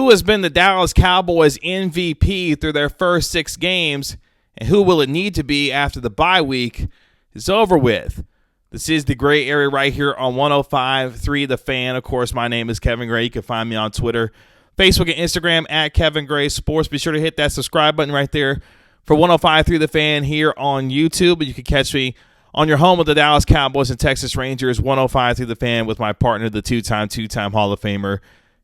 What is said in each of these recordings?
Who has been the Dallas Cowboys MVP through their first 6 games, and who will it need to be after the bye week is over with? This is the Gray Area right here on 105.3 The Fan. Of course, my name is Kevin Gray. You can find me on Twitter, Facebook, and Instagram at Kevin Gray Sports. Be sure to hit that subscribe button right there for 105.3 The Fan here on YouTube. And you can catch me on your home of the Dallas Cowboys and Texas Rangers, 105.3 The Fan, with my partner, the two-time Hall of Famer,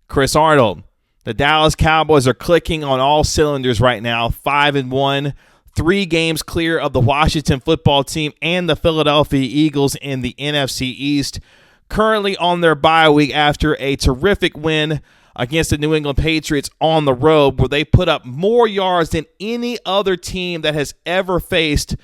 Chris Arnold. The Dallas Cowboys are clicking on all cylinders right now, 5-1, 3 games clear of the Washington football team and the Philadelphia Eagles in the NFC East. Currently on their bye week after a terrific win against the New England Patriots on the road, where they put up more yards than any other team that has ever faced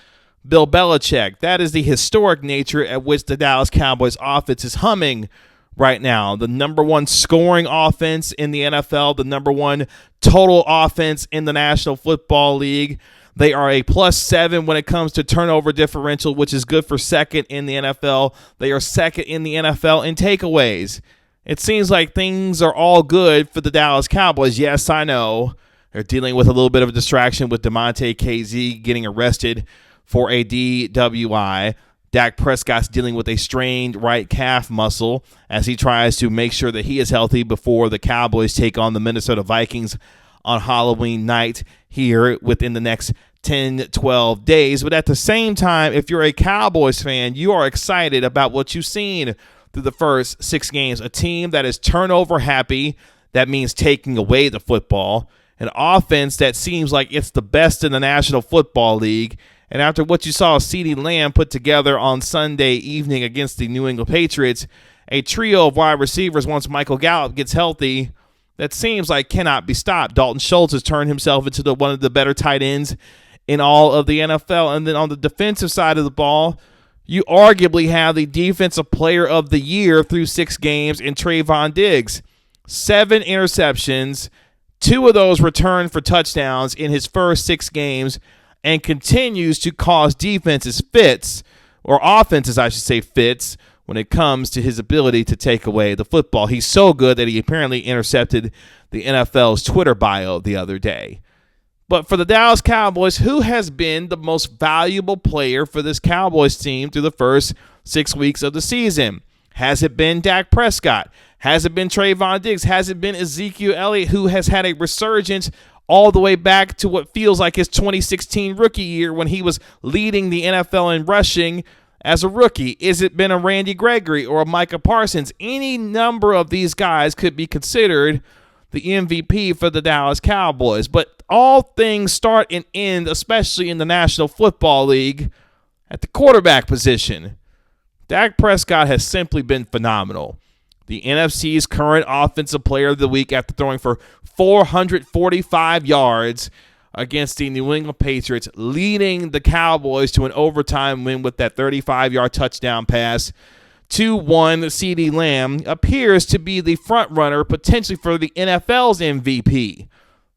Bill Belichick. That is the historic nature at which the Dallas Cowboys offense is humming right now. The number 1 scoring offense in the NFL, the number 1 total offense in the National Football League. They are a +7 when it comes to turnover differential, which is good for second in the NFL. They are second in the NFL in takeaways. It seems like things are all good for the Dallas Cowboys. Yes, I know. They're dealing with a little bit of a distraction with DeMonte KZ getting arrested for a DWI. Dak Prescott's dealing with a strained right calf muscle as he tries to make sure that he is healthy before the Cowboys take on the Minnesota Vikings on Halloween night here within the next 10-12 days. But at the same time, if you're a Cowboys fan, you are excited about what you've seen through the first 6 games. A team that is turnover happy, that means taking away the football. An offense that seems like it's the best in the National Football League. And after what you saw CeeDee Lamb put together on Sunday evening against the New England Patriots, a trio of wide receivers once Michael Gallup gets healthy that seems like cannot be stopped. Dalton Schultz has turned himself into one of the better tight ends in all of the NFL. And then on the defensive side of the ball, you arguably have the defensive player of the year through 6 games in Trevon Diggs. 7 interceptions, 2 of those returned for touchdowns in his first 6 games, and continues to cause defenses fits, or offenses, I should say, fits, when it comes to his ability to take away the football. He's so good that he apparently intercepted the NFL's Twitter bio the other day. But for the Dallas Cowboys, who has been the most valuable player for this Cowboys team through the first 6 weeks of the season? Has it been Dak Prescott? Has it been Trevon Diggs? Has it been Ezekiel Elliott, who has had a resurgence all the way back to what feels like his 2016 rookie year when he was leading the NFL in rushing as a rookie? Is it been a Randy Gregory or a Micah Parsons? Any number of these guys could be considered the MVP for the Dallas Cowboys. But all things start and end, especially in the National Football League, at the quarterback position. Dak Prescott has simply been phenomenal. The NFC's current Offensive Player of the Week after throwing for 445 yards against the New England Patriots, leading the Cowboys to an overtime win with that 35-yard touchdown pass. 2-1, CeeDee Lamb appears to be the front runner potentially for the NFL's MVP.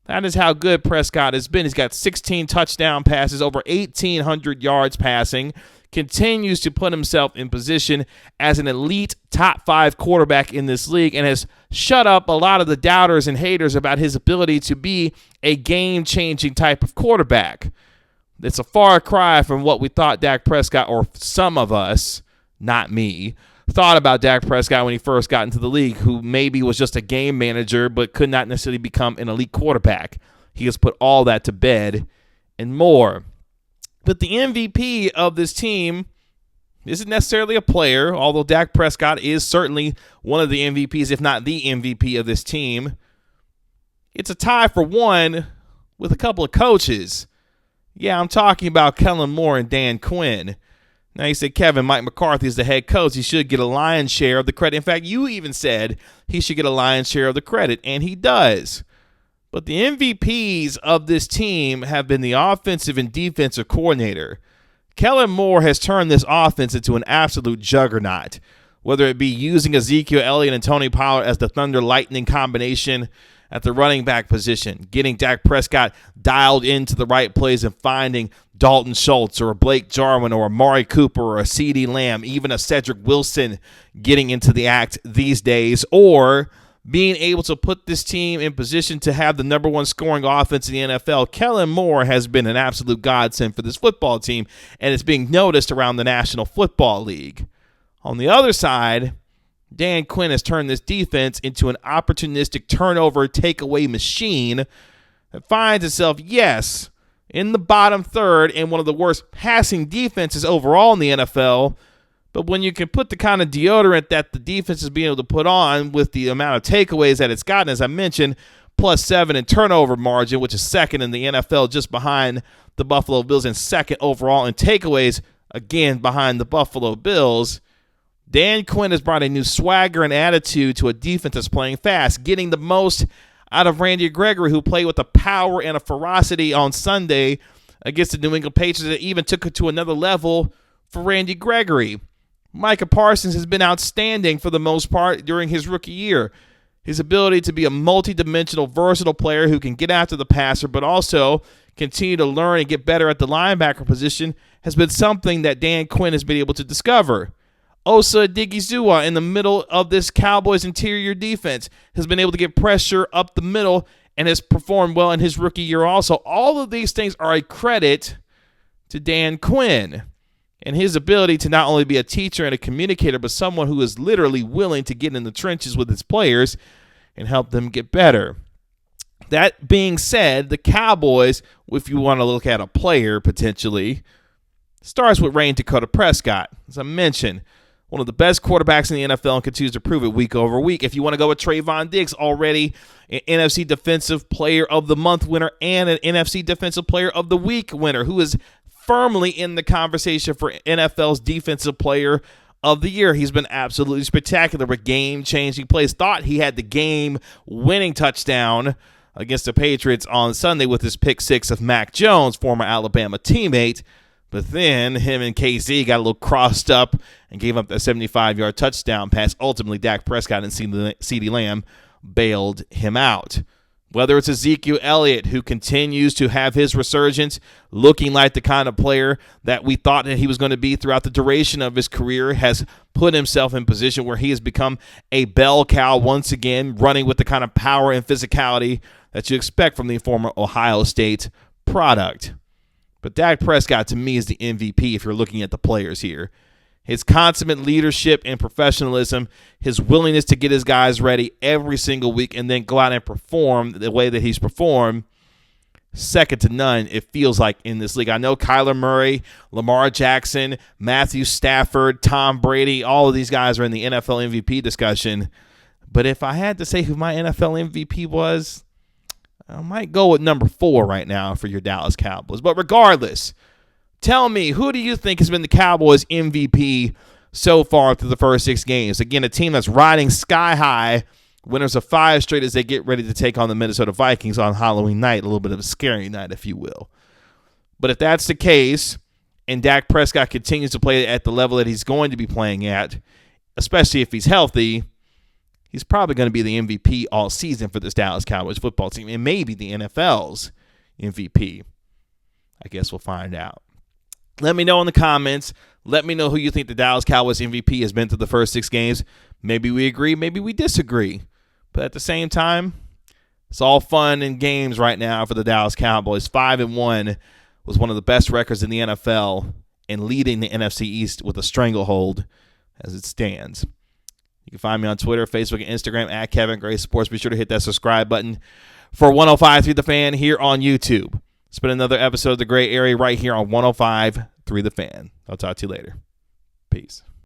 That is how good Prescott has been. He's got 16 touchdown passes, over 1,800 yards passing, continues to put himself in position as an elite top 5 quarterback in this league, and has shut up a lot of the doubters and haters about his ability to be a game-changing type of quarterback. It's a far cry from what we thought Dak Prescott, or some of us, not me, thought about Dak Prescott when he first got into the league, who maybe was just a game manager but could not necessarily become an elite quarterback. He has put all that to bed and more. But the MVP of this team isn't necessarily a player, although Dak Prescott is certainly one of the MVPs, if not the MVP of this team. It's a tie for one with a couple of coaches. Yeah, I'm talking about Kellen Moore and Dan Quinn. Now you said, Kevin, Mike McCarthy is the head coach. He should get a lion's share of the credit. In fact, you even said he should get a lion's share of the credit, and he does. But the MVPs of this team have been the offensive and defensive coordinator. Kellen Moore has turned this offense into an absolute juggernaut, whether it be using Ezekiel Elliott and Tony Pollard as the Thunder-Lightning combination at the running back position, getting Dak Prescott dialed into the right plays and finding Dalton Schultz or a Blake Jarwin or a Amari Cooper or a CeeDee Lamb, even a Cedric Wilson getting into the act these days, or being able to put this team in position to have the number one scoring offense in the NFL. Kellen Moore has been an absolute godsend for this football team, and it's being noticed around the National Football League. On the other side, Dan Quinn has turned this defense into an opportunistic turnover takeaway machine that finds itself, yes, in the bottom third and one of the worst passing defenses overall in the NFL. But when you can put the kind of deodorant that the defense is being able to put on with the amount of takeaways that it's gotten, as I mentioned, +7 in turnover margin, which is second in the NFL, just behind the Buffalo Bills, and second overall in takeaways, again behind the Buffalo Bills. Dan Quinn has brought a new swagger and attitude to a defense that's playing fast, getting the most out of Randy Gregory, who played with a power and a ferocity on Sunday against the New England Patriots that even took it to another level for Randy Gregory. Micah Parsons has been outstanding for the most part during his rookie year. His ability to be a multi-dimensional, versatile player who can get after the passer but also continue to learn and get better at the linebacker position has been something that Dan Quinn has been able to discover. Osa Odighizuwa in the middle of this Cowboys interior defense has been able to get pressure up the middle and has performed well in his rookie year also. All of these things are a credit to Dan Quinn and his ability to not only be a teacher and a communicator, but someone who is literally willing to get in the trenches with his players and help them get better. That being said, the Cowboys, if you want to look at a player potentially, starts with Dak Prescott. As I mentioned, one of the best quarterbacks in the NFL and continues to prove it week over week. If you want to go with Trevon Diggs, already an NFC Defensive Player of the Month winner and an NFC Defensive Player of the Week winner, who is firmly in the conversation for NFL's Defensive Player of the Year. He's been absolutely spectacular with game-changing plays. Thought he had the game-winning touchdown against the Patriots on Sunday with his pick six of Mac Jones, former Alabama teammate. But then him and KC got a little crossed up and gave up a 75-yard touchdown pass. Ultimately, Dak Prescott and CeeDee Lamb bailed him out. Whether it's Ezekiel Elliott, who continues to have his resurgence, looking like the kind of player that we thought that he was going to be throughout the duration of his career, has put himself in position where he has become a bell cow once again, running with the kind of power and physicality that you expect from the former Ohio State product. But Dak Prescott, to me, is the MVP if you're looking at the players here. His consummate leadership and professionalism, his willingness to get his guys ready every single week and then go out and perform the way that he's performed, second to none, it feels like, in this league. I know Kyler Murray, Lamar Jackson, Matthew Stafford, Tom Brady, all of these guys are in the NFL MVP discussion. But if I had to say who my NFL MVP was, I might go with number 4 right now for your Dallas Cowboys. But regardless, tell me, who do you think has been the Cowboys MVP so far through the first 6 games? Again, a team that's riding sky high, winners of 5 straight as they get ready to take on the Minnesota Vikings on Halloween night, a little bit of a scary night, if you will. But if that's the case, and Dak Prescott continues to play at the level that he's going to be playing at, especially if he's healthy, he's probably going to be the MVP all season for this Dallas Cowboys football team, and maybe the NFL's MVP. I guess we'll find out. Let me know in the comments. Let me know who you think the Dallas Cowboys MVP has been through the first 6 games. Maybe we agree, maybe we disagree. But at the same time, it's all fun and games right now for the Dallas Cowboys. 5-1 was one of the best records in the NFL and leading the NFC East with a stranglehold as it stands. You can find me on Twitter, Facebook, and Instagram at Kevin Gray Sports. Be sure to hit that subscribe button for 105.3 The Fan here on YouTube. It's been another episode of The Gray Area right here on 105.3 The Fan. I'll talk to you later. Peace.